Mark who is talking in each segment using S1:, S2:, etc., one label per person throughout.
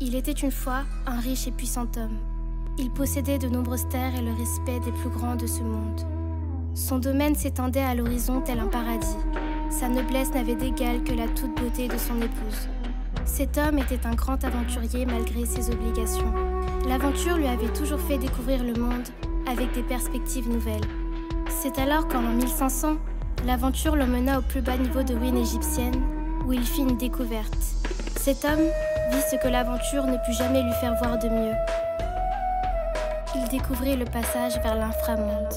S1: Il était une fois un riche et puissant homme. Il possédait de nombreuses terres et le respect des plus grands de ce monde. Son domaine s'étendait à l'horizon tel un paradis. Sa noblesse n'avait d'égal que la toute beauté de son épouse. Cet homme était un grand aventurier malgré ses obligations. L'aventure lui avait toujours fait découvrir le monde avec des perspectives nouvelles. C'est alors qu'en l'an 1500, l'aventure l'emmena au plus bas niveau de ruines égyptiennes, où il fit une découverte. Cet homme vit ce que l'aventure ne put jamais lui faire voir de mieux. Il découvrit le passage vers l'inframonde.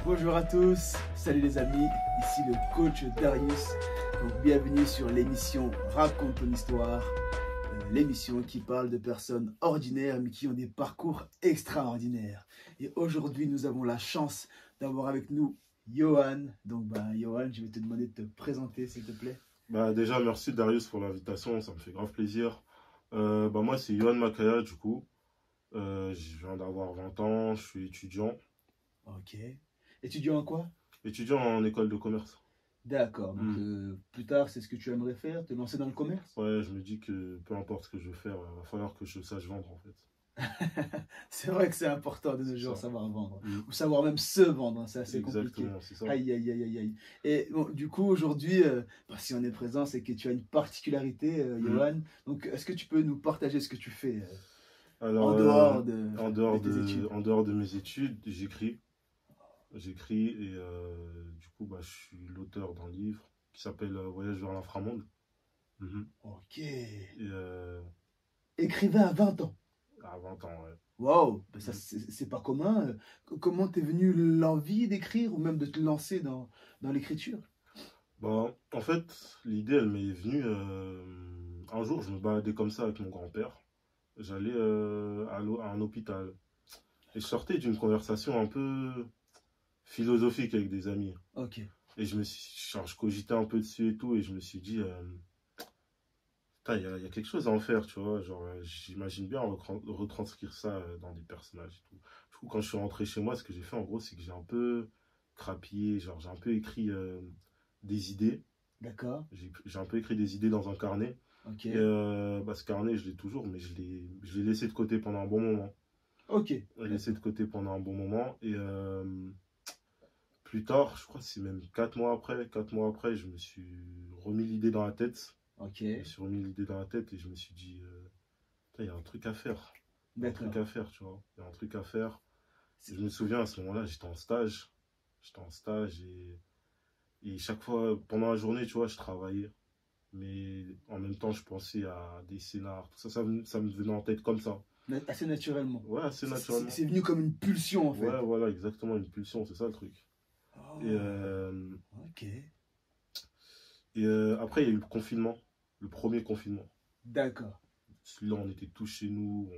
S2: Bonjour à tous, salut les amis, ici le coach Darius. Donc, bienvenue sur l'émission Raconte ton histoire, l'émission qui parle de personnes ordinaires mais qui ont des parcours extraordinaires. Et aujourd'hui, nous avons la chance d'avoir avec nous Yohan. Donc, Yohan, je vais te demander de te présenter, s'il te plaît.
S3: Déjà, merci Darius pour l'invitation, ça me fait grave plaisir. Moi, c'est Yohan Makaya, du coup. Je viens d'avoir 20 ans, je suis étudiant.
S2: Ok. Étudiant en quoi?
S3: Étudiant en école de commerce.
S2: D'accord. Donc, plus tard, c'est ce que tu aimerais faire, te lancer dans le commerce?
S3: Ouais, je me dis que peu importe ce que je veux faire, il va falloir que je sache vendre, en fait.
S2: C'est vrai que c'est important de nos jours, savoir vendre. Ou savoir même se vendre, hein, c'est assez compliqué.
S3: Exactement, c'est ça.
S2: Aïe, aïe, aïe, aïe, aïe. Et bon, du coup, aujourd'hui, si on est présent, c'est que tu as une particularité, Yohan. Donc, est-ce que tu peux nous partager ce que tu fais
S3: Alors,
S2: en dehors de tes études?
S3: En dehors de mes études, j'écris. J'écris et du coup, je suis l'auteur d'un livre qui s'appelle Voyage vers l'inframonde.
S2: Ok.
S3: Et,
S2: Écrivain à 20 ans.
S3: À 20 ans, ouais.
S2: Waouh, ça c'est pas commun. Comment t'es venu l'envie d'écrire ou même de te lancer dans l'écriture?
S3: En fait, l'idée, elle m'est venue. Un jour, je me baladais comme ça avec mon grand-père. J'allais à un hôpital. Et je sortais d'une conversation un peu philosophique avec des amis.
S2: Ok.
S3: Et je cogitais un peu dessus et tout. Et je me suis dit, il y a quelque chose à en faire, tu vois. Genre, j'imagine bien retranscrire ça dans des personnages et tout. Du coup, quand je suis rentré chez moi, ce que j'ai fait, en gros, c'est que j'ai un peu crapillé. Genre, j'ai un peu écrit des idées.
S2: D'accord.
S3: J'ai un peu écrit des idées dans un carnet.
S2: Ok.
S3: Et ce carnet, je l'ai toujours, mais je l'ai laissé de côté pendant un bon moment.
S2: Ok.
S3: Je l'ai laissé de côté pendant un bon moment. Et plus tard, je crois que c'est même 4 mois après, je me suis remis l'idée dans la tête.
S2: Ok.
S3: Je me suis remis l'idée dans la tête et je me suis dit, il y a un truc à faire. Il y a un truc à faire, tu vois. Il y a un truc à faire. Et je me souviens, à ce moment-là, j'étais en stage. Et chaque fois, pendant la journée, tu vois, je travaillais. Mais en même temps, je pensais à des scénars. Tout ça, ça me venait en tête comme ça.
S2: Mais assez naturellement.
S3: Ouais, assez naturellement.
S2: C'est venu comme une pulsion, en fait.
S3: Ouais, voilà, exactement, une pulsion, c'est ça le truc.
S2: Oh.
S3: Et,
S2: ok.
S3: Et après, il y a eu le confinement, le premier confinement.
S2: D'accord.
S3: Celui-là, on était tous chez nous.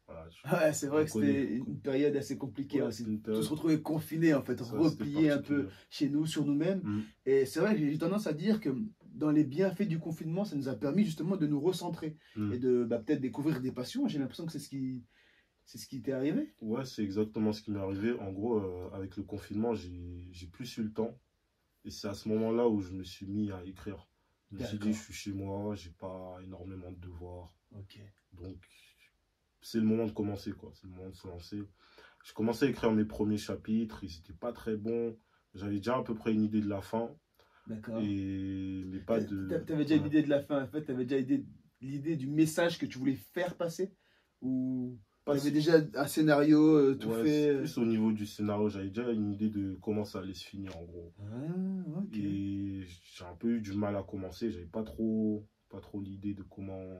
S3: Voilà,
S2: ouais, c'est vrai que c'était une période assez compliquée.
S3: Ouais,
S2: aussi. Tous se retrouver confinés, en fait, repliés un peu chez nous, sur nous-mêmes. Et c'est vrai que j'ai tendance à dire que dans les bienfaits du confinement, ça nous a permis justement de nous recentrer et de peut-être découvrir des passions. J'ai l'impression que c'est ce qui t'est arrivé.
S3: Ouais, c'est exactement ce qui m'est arrivé. En gros, avec le confinement, j'ai plus eu le temps. Et c'est à ce moment-là où je me suis mis à écrire. Je me suis dit, je suis chez moi, j'ai pas énormément de devoirs.
S2: Ok.
S3: Donc, c'est le moment de commencer, quoi. C'est le moment de se lancer. Je commençais à écrire mes premiers chapitres, ils n'étaient pas très bons. J'avais déjà à peu près une idée de la fin.
S2: D'accord.
S3: Mais pas de...
S2: Tu avais déjà l'idée de la fin, en fait, tu avais déjà l'idée du message que tu voulais faire passer? Ou tu avais déjà un scénario tout fait?
S3: Plus au niveau du scénario, j'avais déjà une idée de comment ça allait se finir, en gros.
S2: Ah, ok.
S3: Et j'ai un peu eu du mal à commencer, j'avais pas trop l'idée de comment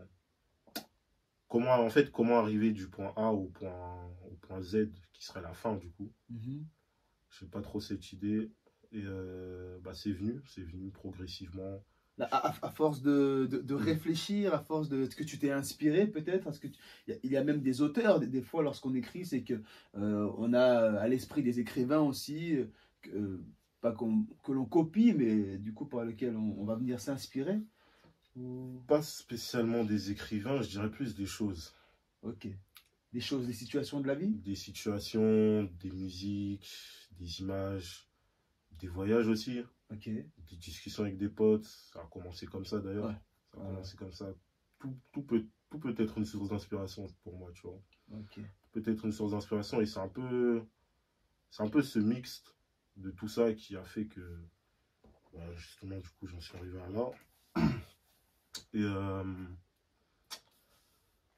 S3: arriver du point A au point Z, qui serait la fin, du coup. J'ai pas trop cette idée. Et c'est venu progressivement.
S2: À force de réfléchir, à force de ce que tu t'es inspiré peut-être, il y a même des auteurs, des fois lorsqu'on écrit, c'est que on a à l'esprit des écrivains aussi, pas que l'on copie, mais du coup par lesquels on va venir s'inspirer.
S3: Pas spécialement des écrivains, je dirais plus des choses.
S2: Ok. Des choses, des situations de la vie?
S3: Des situations, des musiques, des images, des voyages aussi,
S2: Ok.
S3: des discussions avec des potes. Ça a commencé comme ça d'ailleurs.
S2: Ouais.
S3: Ça a commencé comme ça. Tout peut être une source d'inspiration pour moi, tu vois.
S2: Ok.
S3: Peut être une source d'inspiration et c'est un peu ce mixte de tout ça qui a fait que, bah, justement, du coup, j'en suis arrivé à là. Et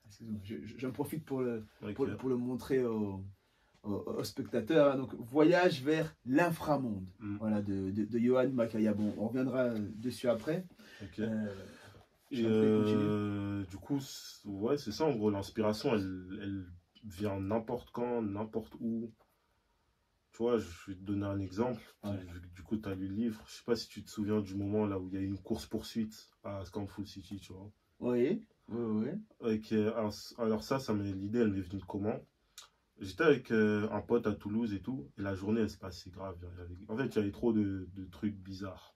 S2: Excuse-moi, j'en profite pour
S3: ok.
S2: pour le montrer aux spectateurs, hein. Donc, voyage vers l'inframonde,
S3: Mm.
S2: voilà, de Johan Makaya. Bon, on reviendra dessus après.
S3: Ok.
S2: Je
S3: Et
S2: t'en prie, continue.
S3: du coup, ouais, c'est ça en gros, l'inspiration, elle vient n'importe quand, n'importe où. Tu vois, je vais te donner un exemple.
S2: Ouais.
S3: Du coup, tu as lu le livre. Je sais pas si tu te souviens du moment là où il y a eu une course-poursuite à Scanford City, tu vois.
S2: Oui, oui, oui.
S3: Alors ça l'idée, elle m'est venue de comment? J'étais avec un pote à Toulouse et tout, et la journée, elle se passait grave. En fait, il y avait trop de trucs bizarres.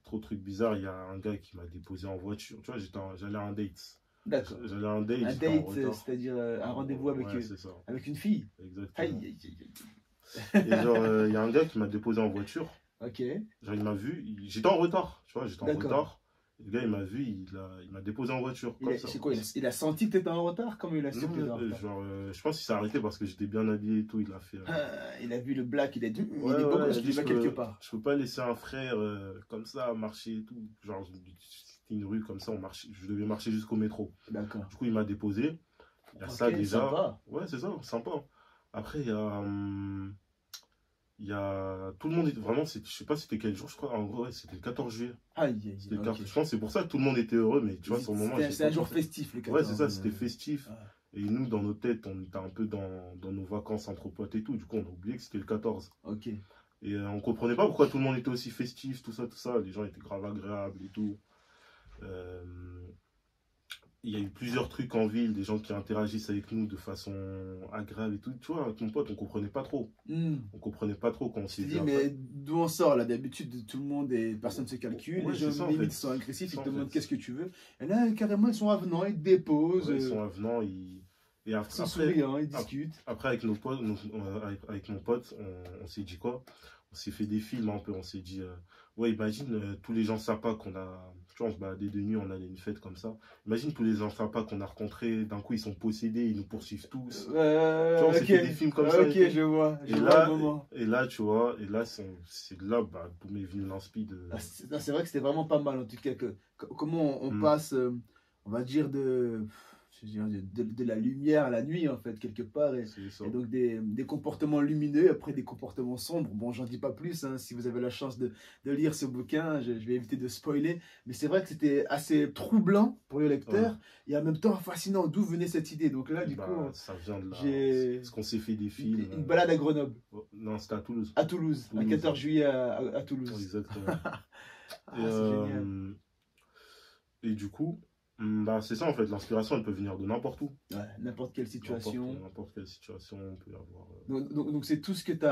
S3: Trop de trucs bizarres. Il y a un gars qui m'a déposé en voiture. Tu vois, j'allais à un date.
S2: D'accord.
S3: J'allais à un date,
S2: Un
S3: j'étais en
S2: date,
S3: retard.
S2: c'est-à-dire un rendez-vous
S3: Ouais, c'est ça.
S2: avec une fille. Aïe,
S3: Exactement.
S2: aïe, aïe,
S3: Et genre, il y a un gars qui m'a déposé en voiture.
S2: aïe. Ok,
S3: Genre, il m'a vu. J'étais en retard. Tu vois, j'étais en
S2: d'accord.
S3: retard. Et le gars, il m'a vu, il m'a déposé en voiture. Comme ça.
S2: C'est quoi, il a senti que tu étais en retard? Comment il a su que tu étais en
S3: Non,
S2: retard?
S3: genre, je pense qu'il s'est arrêté parce que j'étais bien habillé et tout. Il a fait.
S2: Il a vu le black, il a dit, il
S3: Ouais,
S2: est beau
S3: ouais,
S2: gosse,
S3: il a
S2: je
S3: dit,
S2: vais quelque part.
S3: je peux pas laisser un frère comme ça marcher et tout. Genre, c'était une rue comme ça, je devais marcher jusqu'au métro.
S2: D'accord.
S3: Du coup, il m'a déposé. Il y a
S2: Ok,
S3: ça déjà.
S2: sympa.
S3: Ouais, c'est ça, sympa. Après, il y a tout le monde, vraiment, je sais pas c'était quel jour, je crois. En gros, ouais, c'était le 14 juillet.
S2: Aïe, aïe,
S3: C'était le
S2: ok.
S3: 14. Je pense que c'est pour ça que tout le monde était heureux, mais tu vois, sur le moment.
S2: C'est un jour festif, le 14.
S3: Ouais, c'est ça, c'était festif.
S2: Ouais.
S3: Et nous, dans nos têtes, on était un peu dans nos vacances entre potes et tout. Du coup, on a oublié que c'était le 14.
S2: Ok.
S3: Et on comprenait pas pourquoi tout le monde était aussi festif, tout ça, tout ça. Les gens étaient grave agréables et tout. Euh, Il y a eu plusieurs trucs en ville, des gens qui interagissent avec nous de façon agréable et tout. Tu vois, avec mon pote, on comprenait pas trop. On comprenait pas trop quand on s'est
S2: Tu
S3: vu
S2: dis,
S3: après.
S2: mais d'où on sort là? D'habitude, tout le monde et personne ne se calcule.
S3: Ouais,
S2: Les gens
S3: c'est ça, en
S2: limite
S3: fait.
S2: sont agressifs,
S3: C'est
S2: ils
S3: ça,
S2: te
S3: en
S2: demandent
S3: fait.
S2: qu'est-ce que tu veux. Et là, carrément, ils sont avenants, ils te déposent,
S3: Ouais, ils sont avenants, et
S2: ils sont
S3: après,
S2: souriants, ils discutent.
S3: après avec nos potes, avec mon pote, on s'est dit quoi? On s'est fait des films un peu, on s'est dit, ouais, imagine tous les gens sympas qu'on a, tu vois, on se baladait de nuit, on allait à une fête comme ça. Imagine tous les gens sympas qu'on a rencontrés, d'un coup ils sont possédés, ils nous poursuivent tous. Tu vois, on s'est fait des films comme ça.
S2: Ok, je vois le moment.
S3: Et là, tu vois, et là, c'est là, bah, d'où m'est venu l'inspi de.
S2: C'est vrai que c'était vraiment pas mal en tout cas. Comment on passe, on va dire, de la lumière à la nuit en fait, quelque part.
S3: C'est ça.
S2: Et donc des comportements lumineux, après des comportements sombres. Bon, j'en dis pas plus, hein, si vous avez la chance de lire ce bouquin, je vais éviter de spoiler. Mais c'est vrai que c'était assez troublant pour le lecteur et en même temps fascinant. D'où venait cette idée? Donc là, du coup,
S3: ça vient de là.
S2: j'ai
S3: Parce qu'on s'est fait des films.
S2: une balade à Grenoble.
S3: Non, c'était à Toulouse.
S2: À Toulouse, le 14 juillet à Toulouse.
S3: Exactement.
S2: Ah, c'est génial.
S3: Et du coup, bah, c'est ça en fait, l'inspiration elle peut venir de n'importe où.
S2: Ouais, n'importe quelle situation.
S3: N'importe quelle situation, on peut avoir.
S2: Donc c'est tout ce que tu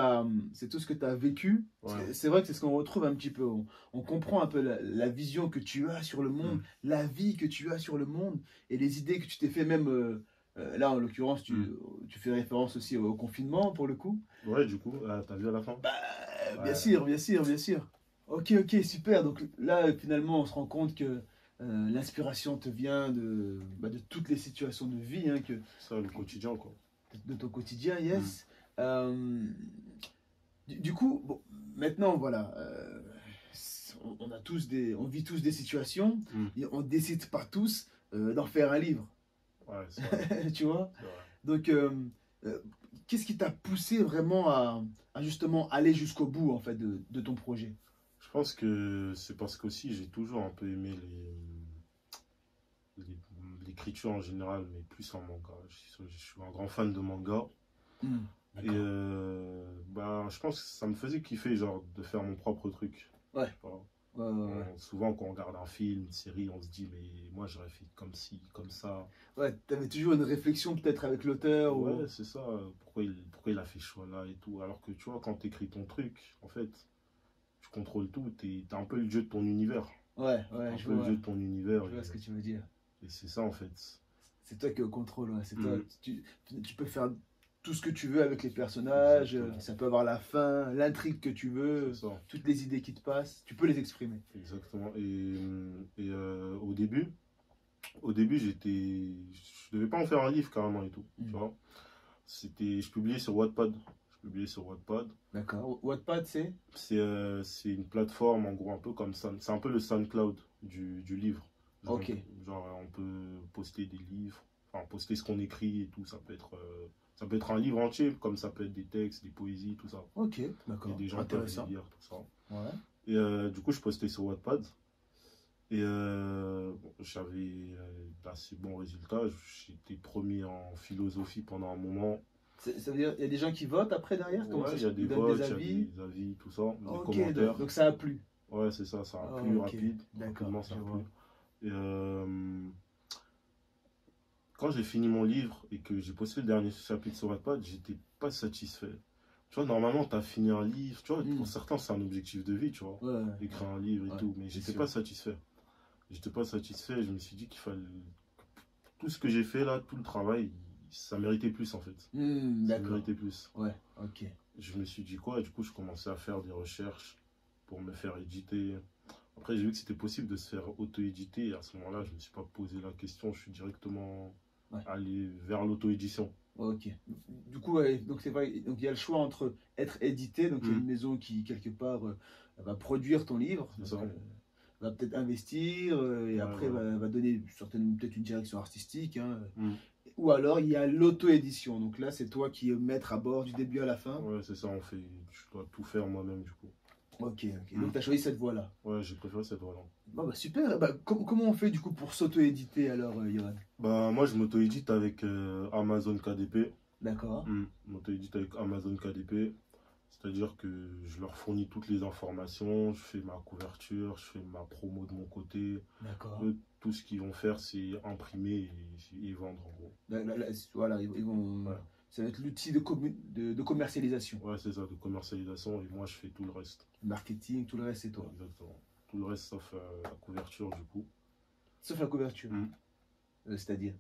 S2: as vécu.
S3: Ouais.
S2: C'est vrai que c'est ce qu'on retrouve un petit peu. On comprend un peu la vision que tu as sur le monde, la vie que tu as sur le monde et les idées que tu t'es fait même. Là, en l'occurrence, tu fais référence aussi au confinement pour le coup.
S3: Ouais, du coup, t'as vu à la fin?
S2: Bah,
S3: ouais.
S2: Bien sûr, bien sûr, bien sûr. Ok, super. Donc là, finalement, on se rend compte que l'inspiration te vient de toutes les situations de vie. Hein,
S3: ça, le quotidien, quoi.
S2: De ton quotidien, yes. Du coup, bon, maintenant, voilà. On vit tous des situations et on décide pas tous d'en faire un livre.
S3: Ouais, c'est vrai.
S2: Tu vois?
S3: C'est vrai.
S2: Donc, qu'est-ce qui t'a poussé vraiment à justement aller jusqu'au bout en fait de ton projet?
S3: Je pense que c'est parce qu'aussi j'ai toujours un peu aimé l'écriture en général, mais plus en manga. Je suis un grand fan de manga. Et bah, je pense que ça me faisait kiffer genre, de faire mon propre truc.
S2: Ouais.
S3: Souvent quand on regarde un film, une série, on se dit mais moi j'aurais fait comme ci, comme ça.
S2: Ouais, t'avais toujours une réflexion peut-être avec l'auteur.
S3: Ouais, c'est ça. Pourquoi il a fait ce choix-là et tout. Alors que tu vois, quand tu écris ton truc, en fait, tu contrôles tout. T'as un peu le jeu de ton univers.
S2: Ouais,
S3: je vois. Un peu le jeu de ton univers.
S2: Je vois ce que tu veux dire.
S3: Et c'est ça en fait.
S2: C'est toi qui es au contrôle. Ouais. C'est toi. Tu peux faire tout ce que tu veux avec les personnages,
S3: Exactement.
S2: ça peut avoir la fin, l'intrigue que tu veux,
S3: C'est ça.
S2: toutes les idées qui te passent, tu peux les exprimer.
S3: Exactement. Au début, je devais pas en faire un livre carrément et tout. Tu vois. Je publiais sur Wattpad.
S2: D'accord. Wattpad, c'est?
S3: C'est une plateforme, en gros, un peu comme ça. C'est un peu le SoundCloud du livre. Genre,
S2: Ok.
S3: on peut poster des livres, enfin, poster ce qu'on écrit et tout. Ça peut être un livre entier, comme ça peut être des textes, des poésies, tout ça.
S2: Ok,
S3: Et
S2: d'accord.
S3: des gens peuvent
S2: Intéressant.
S3: les lire, tout ça.
S2: Ouais.
S3: Et du coup, je postais sur Wattpad. Et bon, j'avais d'assez bons résultats. J'étais premier en philosophie pendant un moment.
S2: Ça veut dire il y a des gens qui votent après derrière? Comment
S3: Ouais,
S2: ça
S3: il
S2: se
S3: y a des
S2: ils donnent
S3: votes,
S2: des
S3: il y a
S2: avis?
S3: des avis, tout ça, des
S2: Ok,
S3: commentaires.
S2: donc ça a plu.
S3: Ouais, c'est ça, ça a
S2: Ah,
S3: plu
S2: ok.
S3: rapide.
S2: D'accord,
S3: Rapidement, ça
S2: je
S3: a
S2: vois.
S3: plu. Et quand j'ai fini mon livre et que j'ai posté le dernier chapitre sur Wattpad, j'étais pas satisfait. Tu vois, normalement, tu as fini un livre. Tu vois, pour certains, c'est un objectif de vie, tu vois.
S2: Ouais,
S3: Écrire un livre et
S2: ouais,
S3: tout. Mais
S2: c'est
S3: j'étais
S2: sûr.
S3: pas satisfait. J'étais pas satisfait. Je me suis dit qu'il fallait. Tout ce que j'ai fait là, tout le travail, ça méritait plus en fait. Ça
S2: D'accord.
S3: méritait plus.
S2: Ouais, ok.
S3: Je me suis dit quoi? Et du coup, je commençais à faire des recherches pour me faire éditer. Après, j'ai vu que c'était possible de se faire auto-éditer. Et à ce moment-là, je ne me suis pas posé la question. Je suis directement allé vers l'auto-édition.
S2: Ok. Du coup, ouais, donc c'est vrai, donc il y a le choix entre être édité, donc il y a une maison qui, quelque part, va produire ton livre,
S3: C'est
S2: donc,
S3: ça.
S2: va peut-être investir, et
S3: Ouais,
S2: après
S3: ouais.
S2: va donner certainement peut-être une direction artistique, hein.
S3: Mm.
S2: Ou alors il y a l'auto-édition, donc là c'est toi qui es maître à bord du début à la fin.
S3: Ouais, c'est ça, je dois tout faire moi-même du coup.
S2: Ok, ok. Donc tu as choisi cette voie-là.
S3: Ouais, j'ai préféré cette voie-là.
S2: Bon, bah super. Bah, comment on fait du coup pour s'auto-éditer alors, Yohan?
S3: Bah, moi, je m'auto-édite avec Amazon KDP.
S2: D'accord.
S3: Je m'auto-édite avec Amazon KDP. C'est-à-dire que je leur fournis toutes les informations, je fais ma couverture, je fais ma promo de mon côté.
S2: D'accord.
S3: Eux, tout ce qu'ils vont faire, c'est imprimer et vendre en gros.
S2: Voilà, ils vont.
S3: Ouais.
S2: Ça va être l'outil de commercialisation.
S3: Ouais, c'est ça, de commercialisation, et moi je fais tout le reste.
S2: Marketing, tout le reste, c'est toi.
S3: Exactement. Tout le reste sauf la couverture du coup.
S2: Sauf la couverture. C'est-à-dire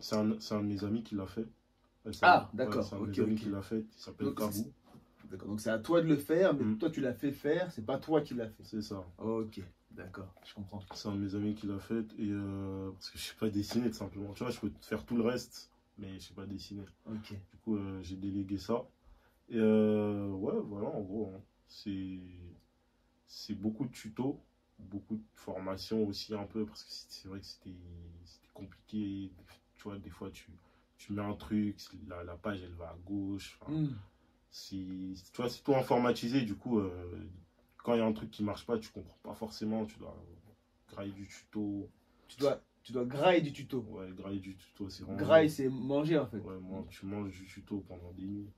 S3: C'est un de mes amis qui l'a fait.
S2: Ah, d'accord.
S3: C'est un de mes amis qui l'a fait, il s'appelle Kabou.
S2: D'accord, donc c'est à toi de le faire, mais toi tu l'as fait faire, c'est pas toi qui l'as fait.
S3: C'est ça.
S2: Ok, d'accord, je comprends.
S3: C'est un de mes amis qui l'a fait, et parce que je sais pas dessiner tout simplement. Tu vois, je peux faire tout le reste, mais je sais pas dessiner.
S2: Ok.
S3: Du coup, j'ai délégué ça. Et ouais, voilà, en gros, hein, c'est beaucoup de tutos, beaucoup de formations aussi un peu, parce que c'est vrai que c'était compliqué. Tu vois, des fois, tu mets un truc, la page, elle va à gauche. Tu vois, c'est tout informatisé, du coup, quand il y a un truc qui marche pas, tu comprends pas forcément, tu dois grailler du tuto.
S2: Tu dois grailler du tuto.
S3: Ouais, grailler du tuto, c'est vraiment...
S2: Grailler, c'est manger en fait.
S3: Ouais, tu manges du tuto pendant des nuits.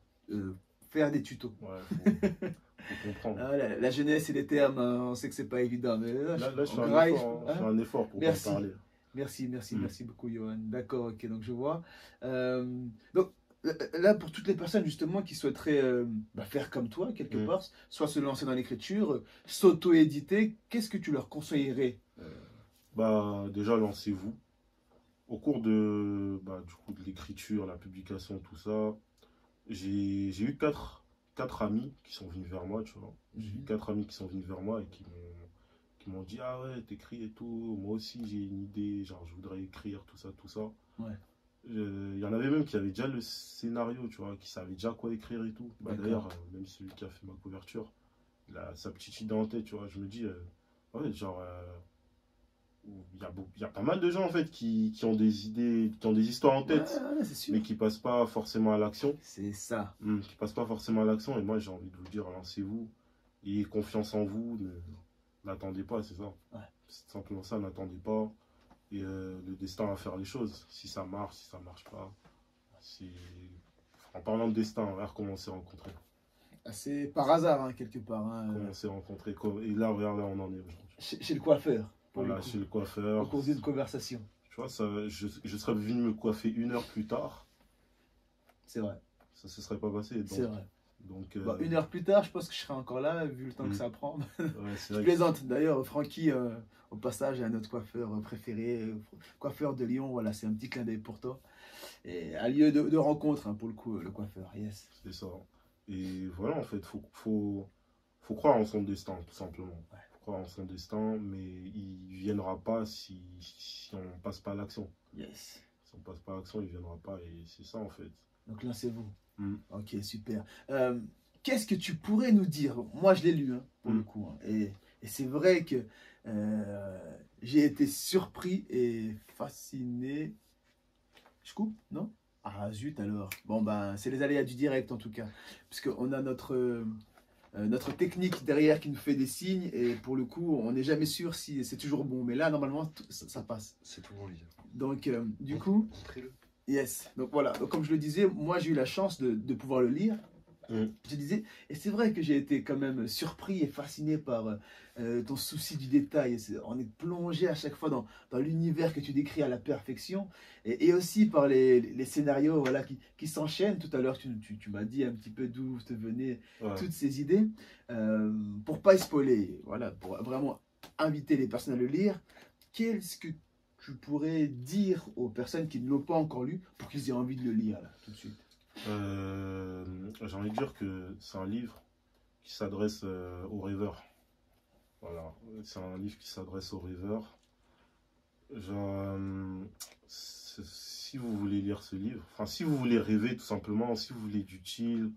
S2: Faire des tutos.
S3: Ouais, faut comprendre.
S2: Ah, la jeunesse et les termes, on sait que c'est pas évident. Mais
S3: là je fais un effort pour
S2: merci.
S3: en parler.
S2: Merci beaucoup, Yohan. D'accord, ok, donc je vois. Donc, là, pour toutes les personnes justement qui souhaiteraient faire comme toi, quelque part, soit se lancer dans l'écriture, s'auto-éditer, qu'est-ce que tu leur conseillerais?
S3: Bah, déjà, lancez-vous. Au cours de l'écriture, la publication, tout ça, j'ai eu quatre amis qui sont venus vers moi, tu vois. J'ai eu 4 amis qui sont venus vers moi et qui m'ont dit, ah ouais, t'écris et tout, moi aussi j'ai une idée, genre je voudrais écrire, tout ça, tout ça.
S2: Ouais.
S3: Il y en avait même qui avaient déjà le scénario, tu vois, qui savaient déjà quoi écrire et tout. Bah, d'ailleurs, même celui qui a fait ma couverture, il a sa petite idée en tête, tu vois. Je me dis, ouais, genre, il y a pas mal de gens en fait qui ont des idées, qui ont des histoires en tête, mais qui passent pas forcément à l'action.
S2: C'est ça.
S3: Qui passent pas forcément à l'action. Et moi, j'ai envie de vous dire, lancez-vous, ayez confiance en vous, n'attendez pas, c'est ça.
S2: Ouais.
S3: C'est simplement ça, n'attendez pas. Et le destin va faire les choses. Si ça marche, si ça marche pas. En parlant de destin, regarde comment on s'est rencontrés.
S2: C'est par hasard, hein, quelque part. Hein.
S3: Comment on s'est rencontrés. Et là, regarde, là, on en est aujourd'hui.
S2: Chez le coiffeur.
S3: Voilà, chez le coiffeur.
S2: Au cours d'une conversation.
S3: Tu vois, je serais venu me coiffer 1 heure plus tard.
S2: C'est vrai.
S3: Ça se serait pas passé.
S2: C'est vrai.
S3: Donc,
S2: 1 heure plus tard, je pense que je serai encore là, vu le temps que ça prend.
S3: Ouais,
S2: je plaisante. D'ailleurs, Francky, au passage, est notre coiffeur préféré, coiffeur de Lyon. Voilà, c'est un petit clin d'œil pour toi. et un lieu de rencontre, hein, pour le coup, le coiffeur. Yes.
S3: C'est ça. Et voilà, en fait, faut croire en son destin, tout simplement.
S2: Ouais.
S3: Faut croire en son destin, mais il ne viendra pas si on ne passe pas à l'action.
S2: Yes.
S3: Si on ne passe pas à l'action, il ne viendra pas. Et c'est ça, en fait.
S2: Donc là, c'est vous.
S3: Mm.
S2: Ok, super. Qu'est-ce que tu pourrais nous dire? Moi, je l'ai lu, hein, pour le coup, hein, et c'est vrai que j'ai été surpris et fasciné. Je coupe, non? Ah, zut alors. Bon, ben, c'est les aléas du direct, en tout cas. Puisqu'on a notre technique derrière qui nous fait des signes, et pour le coup, on n'est jamais sûr si c'est toujours bon. Mais là, normalement, ça passe.
S4: C'est tout bon, Lisa.
S2: Donc, du coup,
S4: Montrez-le.
S2: yes. Donc voilà. Donc, comme je le disais, moi, j'ai eu la chance de pouvoir le lire. Je disais, et c'est vrai que j'ai été quand même surpris et fasciné par ton souci du détail. On est plongé à chaque fois dans l'univers que tu décris à la perfection, et aussi par les scénarios, voilà, qui s'enchaînent. Tout à l'heure, tu m'as dit un petit peu d'où te venaient toutes ces idées. Pour pas spoiler, voilà, pour vraiment inviter les personnes à le lire, qu'est-ce que tu pourrais dire aux personnes qui ne l'ont pas encore lu pour qu'ils aient envie de le lire là, tout de suite?
S3: J'ai envie de dire que c'est un livre qui s'adresse aux rêveurs. Voilà, c'est un livre qui s'adresse aux rêveurs. Si vous voulez lire ce livre, enfin si vous voulez rêver tout simplement, si vous voulez du chill,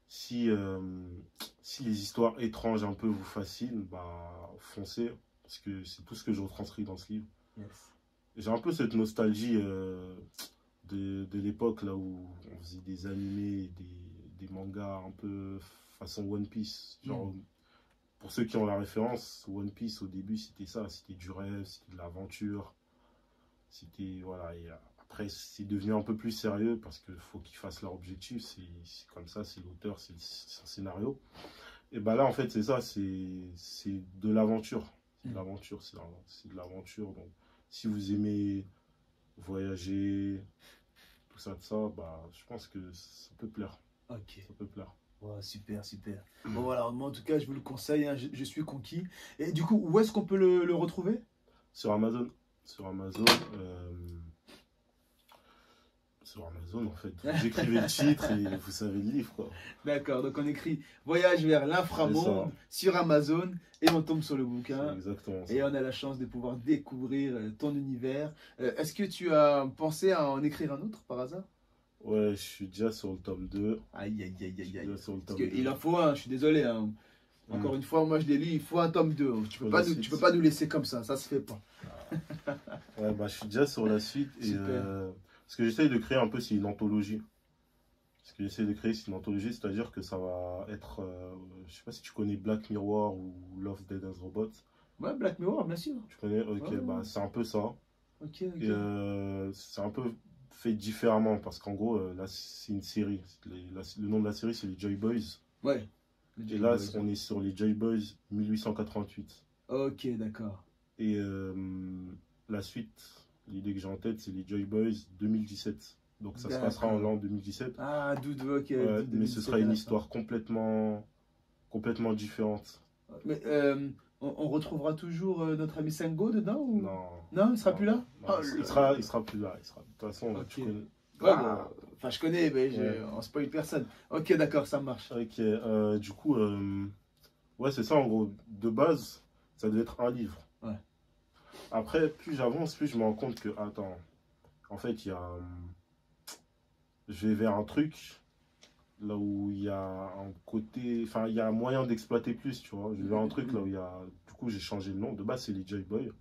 S3: si les histoires étranges un peu vous fascinent, bah foncez, parce que c'est tout ce que je retranscris dans ce livre.
S2: Yes.
S3: J'ai un peu cette nostalgie de l'époque là où on faisait des animés, des mangas un peu façon One Piece. Genre, pour ceux qui ont la référence, One Piece au début c'était ça, c'était du rêve, c'était de l'aventure. C'était, voilà, et après c'est devenu un peu plus sérieux parce qu'il faut qu'ils fassent leur objectif, c'est comme ça, c'est l'auteur, c'est un scénario. Et bah là en fait c'est ça, c'est de l'aventure. C'est de l'aventure, c'est de l'aventure. Donc si vous aimez voyager, tout ça, bah, je pense que ça peut plaire.
S2: Ok.
S3: Ça peut plaire.
S2: Ouais, super, super. Bon, voilà, moi en tout cas, je vous le conseille, hein, je suis conquis. Et du coup, où est-ce qu'on peut le retrouver?
S3: Sur Amazon. Sur Amazon, en fait. Vous écrivez le titre et vous savez le livre, quoi.
S2: D'accord, donc on écrit Voyage vers l'inframonde sur Amazon et on tombe sur le bouquin.
S3: C'est exactement ça.
S2: Et on a la chance de pouvoir découvrir ton univers. Est-ce que tu as pensé à en écrire un autre par hasard?
S3: Ouais, je suis déjà sur le tome 2.
S2: Aïe, aïe, aïe, aïe, aïe.
S3: Parce
S2: il en faut un, je suis désolé. Hein. Encore une fois, moi je l'ai lu, il faut un tome 2. Tu peux pas nous laisser comme ça se fait pas.
S3: Ouais, bah je suis déjà sur la suite. Et, ce que j'essaye de créer un peu, c'est une anthologie. Ce que j'essaye de créer, c'est une anthologie, c'est-à-dire que ça va être... je sais pas si tu connais Black Mirror ou Love, Death and Robots.
S2: Ouais, Black Mirror, bien sûr.
S3: Tu connais? Ok, bah c'est un peu ça.
S2: Ok.
S3: Et c'est un peu fait différemment, parce qu'en gros, là, c'est une série. Le nom de la série, c'est les Joy Boys.
S2: Ouais.
S3: Et là, on est sur les Joy Boys 1888.
S2: Ok, d'accord.
S3: Et la suite, l'idée que j'ai en tête, c'est les Joy Boys 2017. Donc ça se passera en l'an 2017.
S2: Ah, d'où, ok.
S3: Ouais, mais ce sera une histoire complètement différente.
S2: Mais on retrouvera toujours notre ami Sengo dedans ou...
S3: Non.
S2: Non, il sera plus là?
S3: Non, il sera plus là. De toute façon, tu connais.
S2: Ouais, enfin, je connais, mais on spoil personne. Ok, d'accord, ça marche.
S3: Ok, du coup, ouais, c'est ça en gros. De base, ça devait être un livre.
S2: Ouais.
S3: Après, plus j'avance, plus je me rends compte que, attends, en fait, je vais vers un truc là où il y a un côté, enfin, il y a un moyen d'exploiter plus, tu vois. Je vais vers un truc là où il y a, du coup, j'ai changé le nom. De base, c'est les Joy Boys.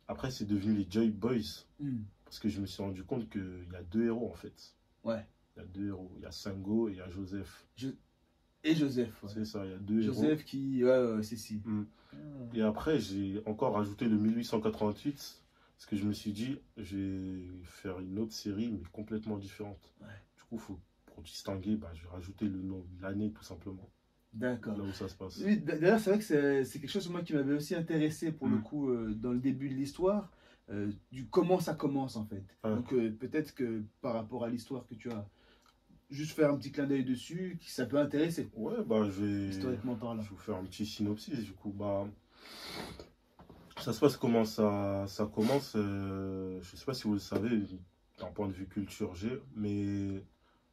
S3: Après, c'est devenu les Joy Boys. Parce que je me suis rendu compte qu'il y a deux héros, en fait.
S2: Ouais.
S3: Il y a deux héros. Il y a Sango et il y a Joseph.
S2: Et Joseph. Ouais.
S3: C'est ça, il y a deux héros.
S2: Joseph qui... Ouais, c'est si.
S3: Et après, j'ai encore rajouté le 1888. Parce que je me suis dit, je vais faire une autre série, mais complètement différente.
S2: Ouais.
S3: Du coup, pour distinguer, bah, je vais rajouter le nom, l'année, tout simplement.
S2: D'accord.
S3: Là où ça se passe.
S2: Oui, d'ailleurs, c'est vrai que c'est quelque chose moi qui m'avait aussi intéressé pour le coup dans le début de l'histoire, du comment ça commence en fait. Donc peut-être que par rapport à l'histoire que tu as, juste faire un petit clin d'œil dessus, ça peut intéresser.
S3: Ouais, bah
S2: historiquement parlant.
S3: Je vais vous faire un petit synopsis du coup. Bah, ça se passe comment ça commence, je sais pas si vous le savez, d'un point de vue culture G, mais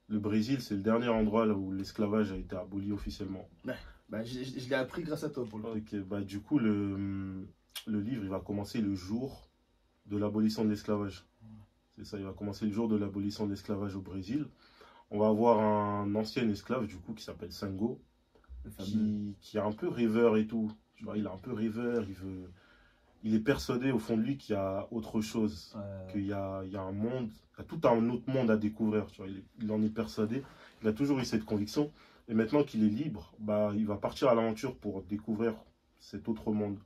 S3: le Brésil, c'est le dernier endroit là où l'esclavage a été aboli officiellement.
S2: Ouais. Bah, je l'ai appris grâce à toi pour le coup.
S3: Ok, bah du coup, le livre, il va commencer le jour de l'abolition de l'esclavage. C'est ça, il va commencer le jour de l'abolition de l'esclavage au Brésil. On va avoir un ancien esclave, du coup, qui s'appelle Sango,
S2: Le fameux.
S3: qui est un peu rêveur et tout. Tu vois, il est un peu rêveur, il est persuadé au fond de lui qu'il y a autre chose, qu'il y a un monde, il y a tout un autre monde à découvrir. Tu vois, il en est persuadé, il a toujours eu cette conviction. Et maintenant qu'il est libre, bah, il va partir à l'aventure pour découvrir cet autre monde.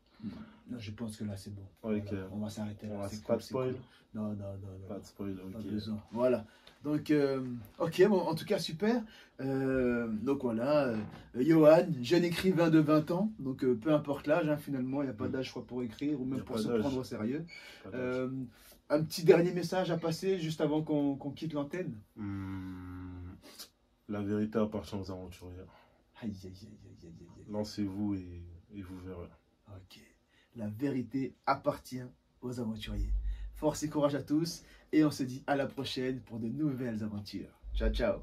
S2: Non, je pense que là c'est bon.
S3: Ouais,
S2: Voilà, on va s'arrêter là. C'est
S3: pas
S2: cool,
S3: de spoil.
S2: cool. Non, non, non, non.
S3: Pas de spoil,
S2: Pas
S3: ok.
S2: besoin. Voilà. Donc, ok, bon, en tout cas, super. Donc voilà, Johan, jeune écrivain de 20 ans, donc peu importe l'âge, hein, finalement, il n'y a pas d'âge, je crois, pour écrire ou
S3: Y
S2: même
S3: a
S2: pour
S3: pas
S2: se
S3: d'âge.
S2: prendre au sérieux.
S3: Pas d'âge.
S2: Un petit dernier message à passer juste avant qu'on quitte l'antenne.
S3: La vérité appartient aux aventuriers.
S2: Aïe, aïe, aïe, aïe, aïe, aïe, aïe.
S3: Lancez-vous et vous verrez.
S2: Ok. La vérité appartient aux aventuriers. Force et courage à tous et on se dit à la prochaine pour de nouvelles aventures. Ciao, ciao.